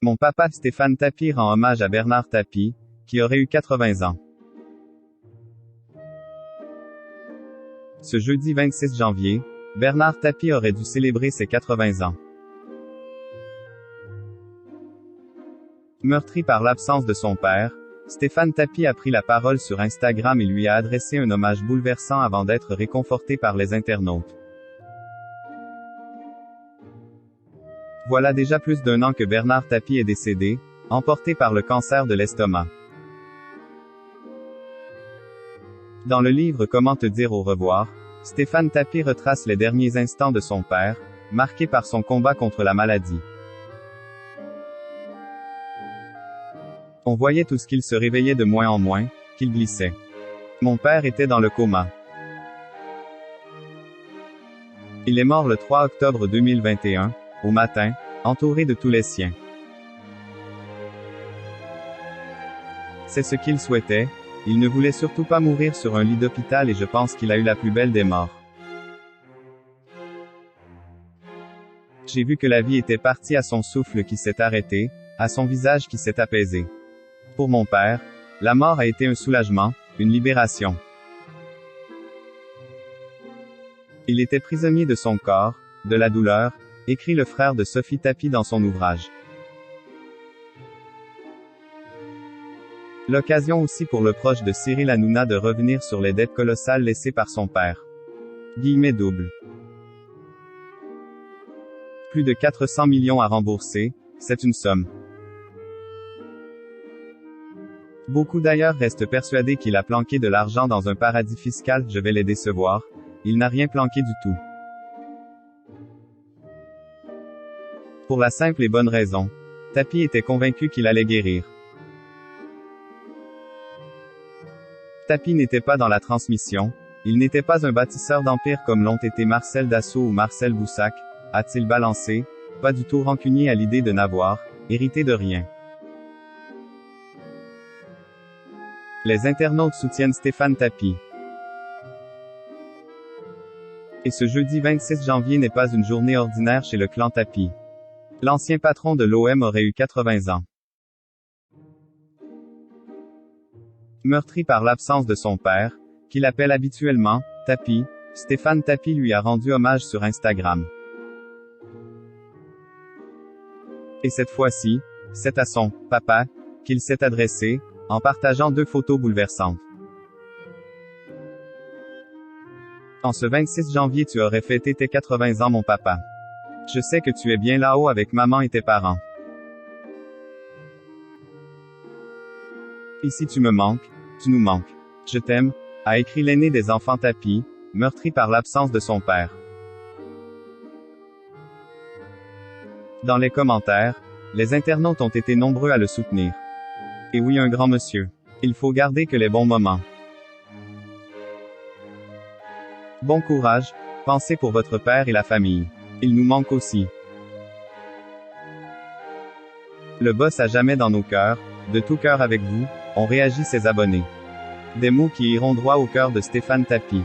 Mon papa Stéphane Tapie rend hommage à Bernard Tapie, qui aurait eu 80 ans. Ce jeudi 26 janvier, Bernard Tapie aurait dû célébrer ses 80 ans. Meurtri par l'absence de son père, Stéphane Tapie a pris la parole sur Instagram et lui a adressé un hommage bouleversant avant d'être réconforté par les internautes. Voilà déjà plus d'1 an que Bernard Tapie est décédé, emporté par le cancer de l'estomac. Dans le livre Comment te dire au revoir, Stéphane Tapie retrace les derniers instants de son père, marqués par son combat contre la maladie. On voyait tout ce qu'il se réveillait de moins en moins, qu'il glissait. Mon père était dans le coma. Il est mort le 3 octobre 2021, au matin, entouré de tous les siens. C'est ce qu'il souhaitait, il ne voulait surtout pas mourir sur un lit d'hôpital et je pense qu'il a eu la plus belle des morts. J'ai vu que la vie était partie à son souffle qui s'est arrêté, à son visage qui s'est apaisé. Pour mon père, la mort a été un soulagement, une libération. Il était prisonnier de son corps, de la douleur, écrit le frère de Sophie Tapie dans son ouvrage. L'occasion aussi pour le proche de Cyril Hanouna de revenir sur les dettes colossales laissées par son père. Guillemets double. Plus de 400 millions à rembourser, c'est une somme. Beaucoup d'ailleurs restent persuadés qu'il a planqué de l'argent dans un paradis fiscal, je vais les décevoir, il n'a rien planqué du tout. Pour la simple et bonne raison, Tapie était convaincu qu'il allait guérir. Tapie n'était pas dans la transmission, il n'était pas un bâtisseur d'empire comme l'ont été Marcel Dassault ou Marcel Boussac, a-t-il balancé, pas du tout rancunier à l'idée de n'avoir hérité de rien. Les internautes soutiennent Stéphane Tapie. Et ce jeudi 26 janvier n'est pas une journée ordinaire chez le clan Tapie. L'ancien patron de l'OM aurait eu 80 ans. Meurtri par l'absence de son père, qu'il appelle habituellement Tapie, Stéphane Tapie lui a rendu hommage sur Instagram. Et cette fois-ci, c'est à son papa qu'il s'est adressé, en partageant 2 photos bouleversantes. En ce 26 janvier tu aurais fêté tes 80 ans mon papa. Je sais que tu es bien là-haut avec maman et tes parents. Ici tu me manques, tu nous manques. Je t'aime, a écrit l'aîné des enfants Tapie, meurtri par l'absence de son père. Dans les commentaires, les internautes ont été nombreux à le soutenir. Et oui, un grand monsieur. Il faut garder que les bons moments. Bon courage, pensez pour votre père et la famille. Il nous manque aussi. Le boss à jamais dans nos cœurs, de tout cœur avec vous, ont réagi ses abonnés. Des mots qui iront droit au cœur de Stéphane Tapie.